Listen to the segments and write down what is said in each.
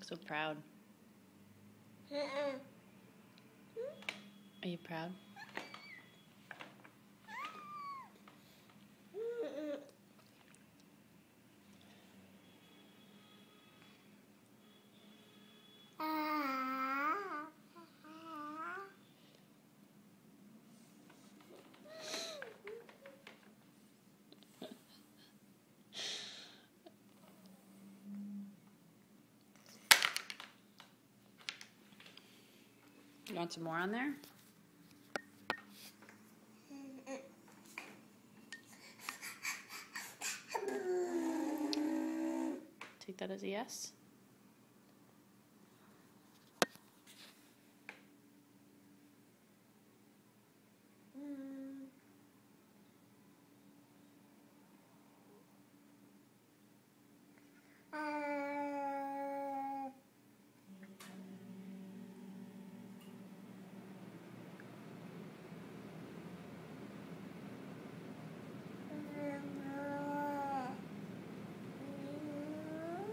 look so proud. Are you proud? You want some more on there? Take that as a yes.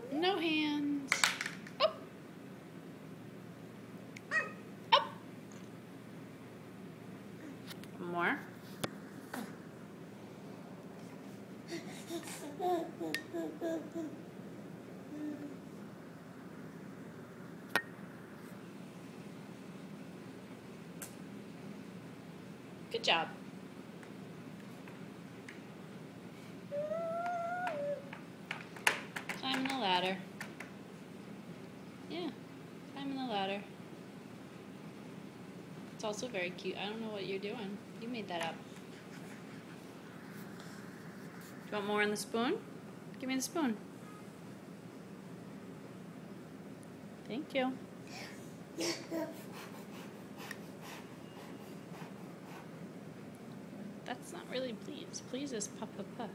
No hands. Up. Up. More. Good job. Climbing the ladder. Yeah, climbing the ladder. It's also very cute. I don't know what you're doing. You made that up. Do you want more in the spoon? Give me the spoon. Thank you. That's not really please. Please is pa-pa-pa.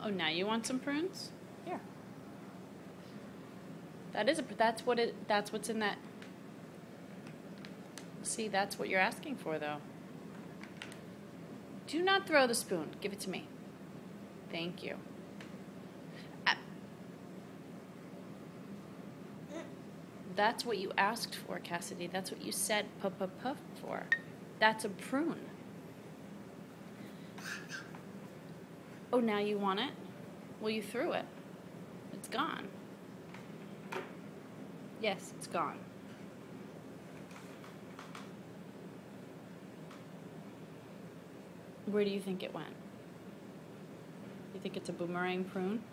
Oh, now you want some prunes? Here. That's what's in that. See, that's what you're asking for, though. Do not throw the spoon. Give it to me. Thank you. That's what you asked for, Cassidy. That's what you said pa-pa-puff for. That's a prune. Oh, now you want it? Well, you threw it. It's gone. Yes, it's gone. Where do you think it went? You think it's a boomerang prune?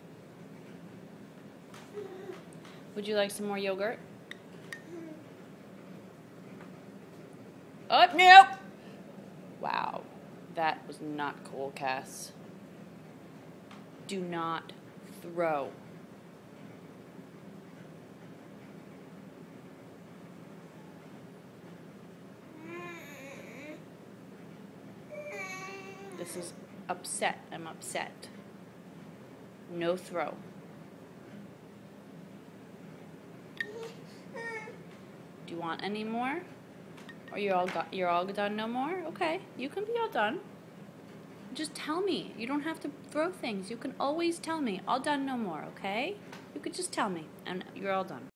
Would you like some more yogurt? Oh, nope! Wow, that was not cool, Cass. Do not throw. This is upset. I'm upset. No throw. Do you want any more? Or you're all done? No more? Okay, you can be all done. Just tell me. You don't have to throw things. You can always tell me. All done, no more, okay? You could just tell me, and you're all done.